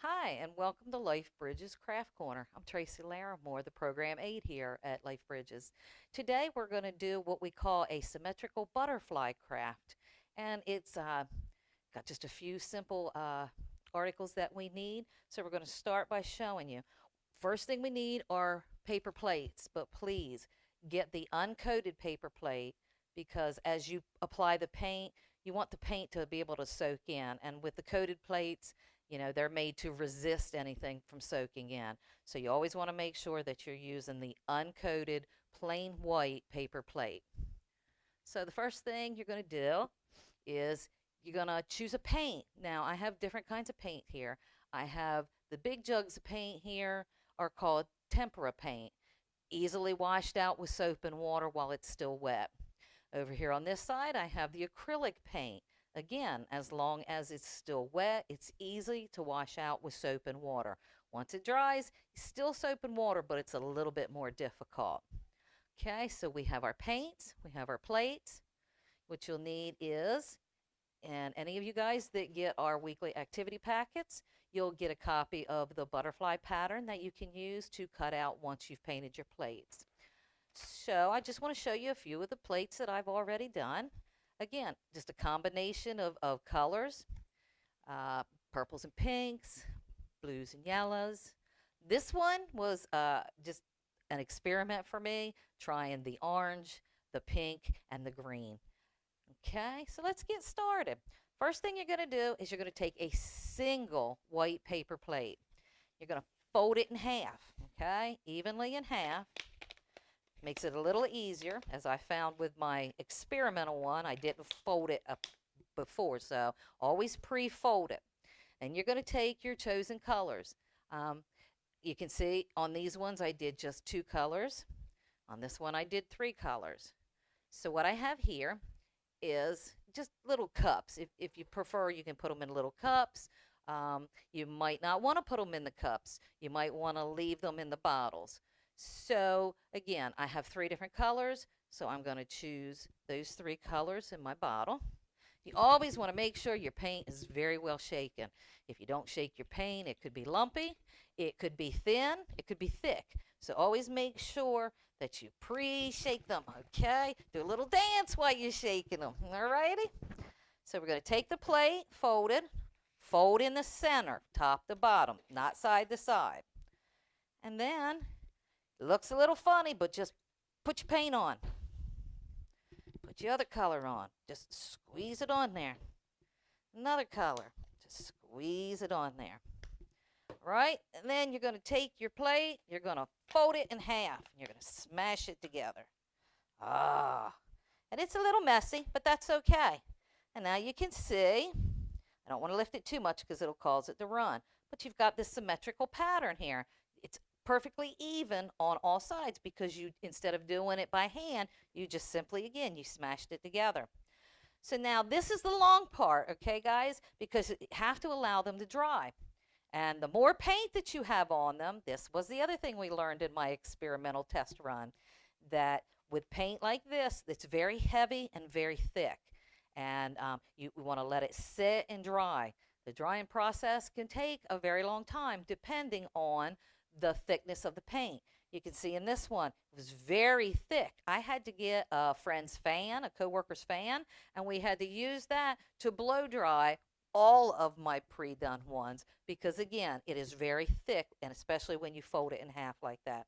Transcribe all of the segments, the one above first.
Hi, and welcome to Life Bridges Craft Corner. I'm Tracy Larimore, the program aide here at Life Bridges. Today we're going to do what we call a symmetrical butterfly craft, and it's got just a few simple articles that we need. So we're going to start by showing you. First thing we need are paper plates, but please get the uncoated paper plate because as you apply the paint, you want the paint to be able to soak in. And with the coated plates, they're made to resist anything from soaking in. So you always want to make sure that you're using the uncoated plain white paper plate. So the first thing you're going to do is you're going to choose a paint. Now I have different kinds of paint here. I have the big jugs of paint here are called tempera paint, easily washed out with soap and water while it's still wet. Over here on this side, I have the acrylic paint. Again, as long as it's still wet, it's easy to wash out with soap and water. Once it dries, it's still soap and water, but it's a little bit more difficult. Okay, so we have our paints, we have our plates. What you'll need is, and any of you guys that get our weekly activity packets, you'll get a copy of the butterfly pattern that you can use to cut out once you've painted your plates. So I just want to show you a few of the plates that I've already done. Again, just a combination of colors, uh, purples and pinks, blues and yellows. This one was just an experiment for me, trying the orange, the pink, and the green. Okay, so let's get started. First thing you're going to do is you're going to take a single white paper plate. You're going to fold it in half, okay, evenly in half. Makes it a little easier, as I found with my experimental one. I didn't fold it up before, so always pre-fold it. And you're going to take your chosen colors. You can see on these ones I did just 2 colors. On this one I did 3 colors. So what I have here is just little cups. If you prefer, you can put them in little cups. You might not want to put them in the cups. You might want to leave them in the bottles. So again, I have 3 different colors, so I'm going to choose those 3 colors in my bottle. You always want to make sure your paint is very well shaken. If you don't shake your paint, it could be lumpy, it could be thin, it could be thick. So always make sure that you pre-shake them, okay? Do a little dance while you're shaking them, alrighty? So we're going to take the plate, fold in the center, top to bottom, not side to side. And then it looks a little funny, but just put your paint on. Put your other color on. Just squeeze it on there. Another color. Just squeeze it on there. Right? And then you're going to take your plate. You're going to fold it in half. And you're going to smash it together. And it's a little messy, but that's okay. And now you can see, I don't want to lift it too much because it'll cause it to run. But you've got this symmetrical pattern here. It's perfectly even on all sides because you, instead of doing it by hand, you just simply, again, you smashed it together. So now this is the long part, okay, guys, because you have to allow them to dry. And the more paint that you have on them, this was the other thing we learned in my experimental test run, that with paint like this, it's very heavy and very thick. And you want to let it sit and dry. The drying process can take a very long time depending on the thickness of the paint. You can see in this one, it was very thick. I had to get a friend's fan, a coworker's fan, and we had to use that to blow dry all of my pre-done ones because, again, it is very thick, and especially when you fold it in half like that.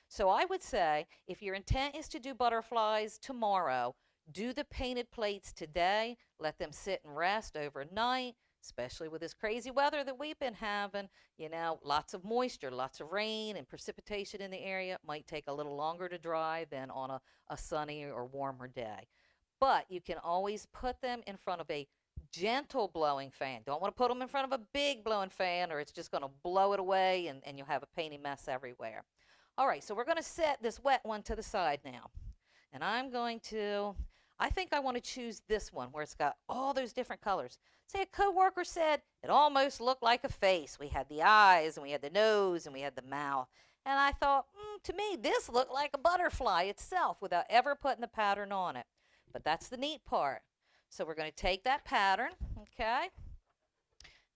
So I would say if your intent is to do butterflies tomorrow, do the painted plates today, let them sit and rest overnight, especially with this crazy weather that we've been having. Lots of moisture, lots of rain and precipitation in the area. It might take a little longer to dry than on a sunny or warmer day. But you can always put them in front of a gentle blowing fan. Don't want to put them in front of a big blowing fan or it's just going to blow it away and you'll have a painty mess everywhere. All right, so we're going to set this wet one to the side now. And I think I want to choose this one where it's got all those different colors. Say a coworker said it almost looked like a face. We had the eyes and we had the nose and we had the mouth. And I thought, to me, this looked like a butterfly itself without ever putting the pattern on it. But that's the neat part. So we're going to take that pattern, okay?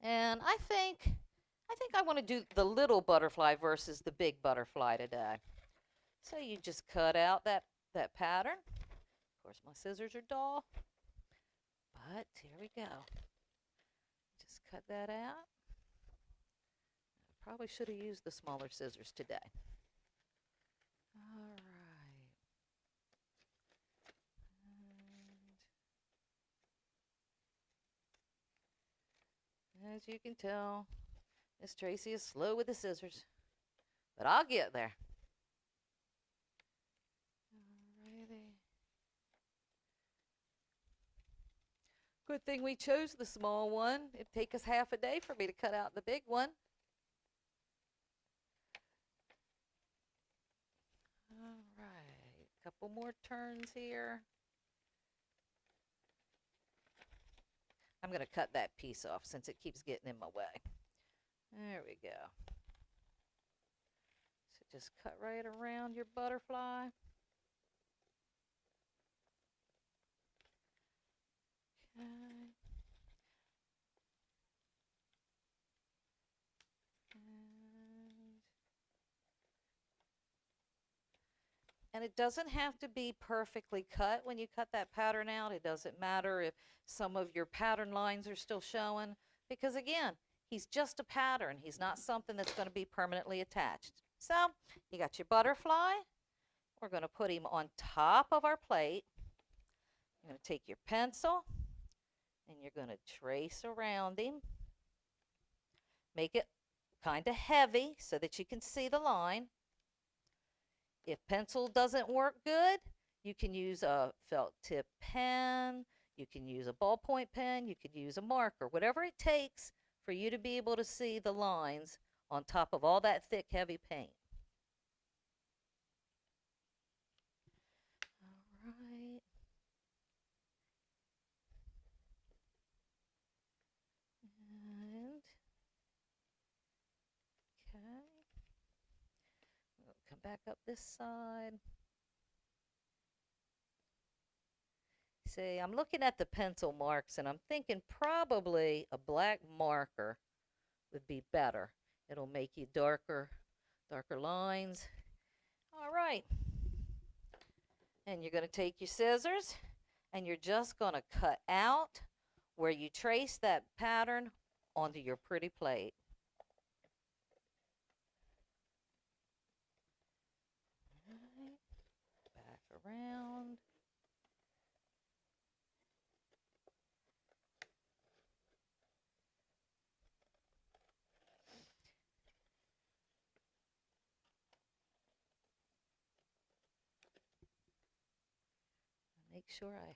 And I think I think I want to do the little butterfly versus the big butterfly today. So you just cut out that pattern. Of course, my scissors are dull, but here we go. Just cut that out. I probably should have used the smaller scissors today. All right. And as you can tell, Miss Tracy is slow with the scissors, but I'll get there. Alrighty. Good thing we chose the small one. It'd take us half a day for me to cut out the big one. All right, a couple more turns here. I'm going to cut that piece off since it keeps getting in my way. There we go. So just cut right around your butterfly. Okay. And it doesn't have to be perfectly cut when you cut that pattern out. It doesn't matter if some of your pattern lines are still showing, because again, he's just a pattern. He's not something that's going to be permanently attached. So you got your butterfly. We're going to put him on top of our plate. You're going to take your pencil and you're going to trace around him. Make it kind of heavy so that you can see the line. If pencil doesn't work good, you can use a felt tip pen, you can use a ballpoint pen, you could use a marker, whatever it takes for you to be able to see the lines on top of all that thick, heavy paint. All right. And, okay. We'll come back up this side. See, I'm looking at the pencil marks and I'm thinking probably a black marker would be better. It'll make you darker lines. All right. And you're going to take your scissors and you're just going to cut out where you trace that pattern onto your pretty plate. Right. Back around. Make sure I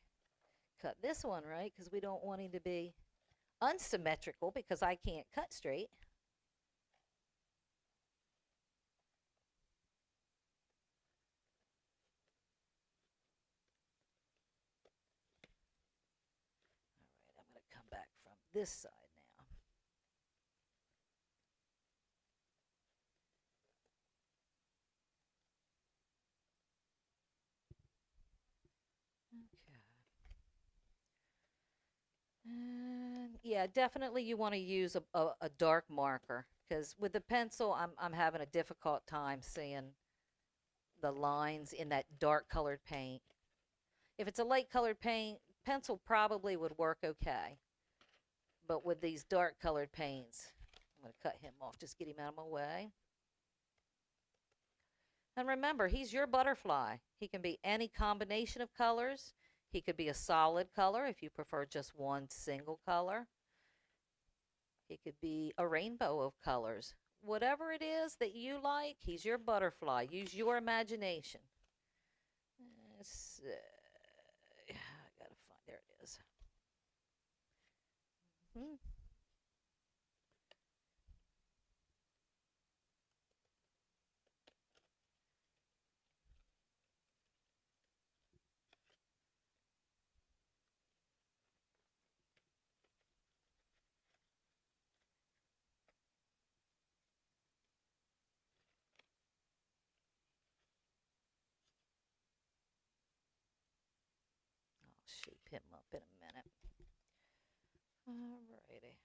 cut this one right, because we don't want him to be unsymmetrical because I can't cut straight. All right, I'm going to come back from this side now. Okay. And yeah, definitely you want to use a dark marker, because with the pencil, I'm having a difficult time seeing the lines in that dark colored paint. If it's a light colored paint, pencil probably would work okay. But with these dark colored paints, I'm going to cut him off. Just get him out of my way. And remember, he's your butterfly. He can be any combination of colors. He could be a solid color if you prefer just one single color. He could be a rainbow of colors. Whatever it is that you like, he's your butterfly. Use your imagination. I gotta find, there it is. I'll shape him up in a minute. Alrighty.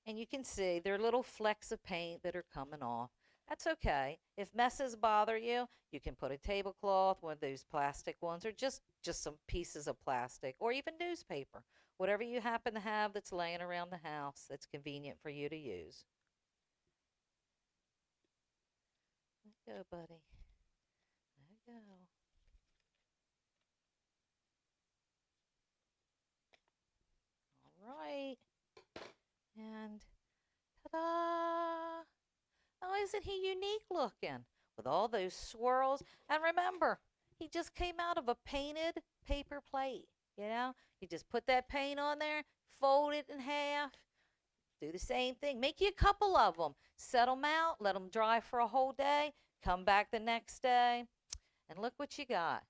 And you can see there are little flecks of paint that are coming off. That's okay. If messes bother you, you can put a tablecloth, one of those plastic ones, or just some pieces of plastic, or even newspaper. Whatever you happen to have that's laying around the house that's convenient for you to use. There you go, buddy. There you go. All right. And ta-da! Oh, isn't he unique looking with all those swirls? And remember, he just came out of a painted paper plate. You know, you just put that paint on there, fold it in half, do the same thing. Make you a couple of them. Set them out, let them dry for a whole day, come back the next day, and look what you got.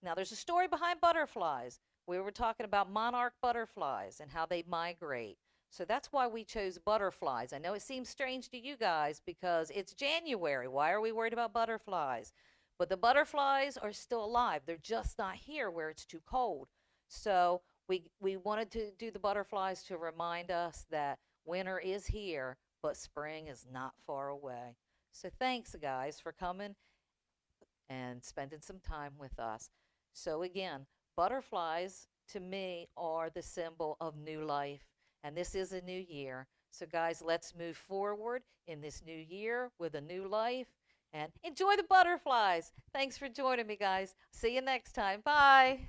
Now, there's a story behind butterflies. We were talking about monarch butterflies and how they migrate. So that's why we chose butterflies. I know it seems strange to you guys because it's January. Why are we worried about butterflies? But the butterflies are still alive. They're just not here where it's too cold. So we wanted to do the butterflies to remind us that winter is here, but spring is not far away. So thanks, guys, for coming and spending some time with us. So, again, butterflies to me are the symbol of new life, and this is a new year. So, guys, let's move forward in this new year with a new life and enjoy the butterflies. Thanks for joining me, guys. See you next time. Bye.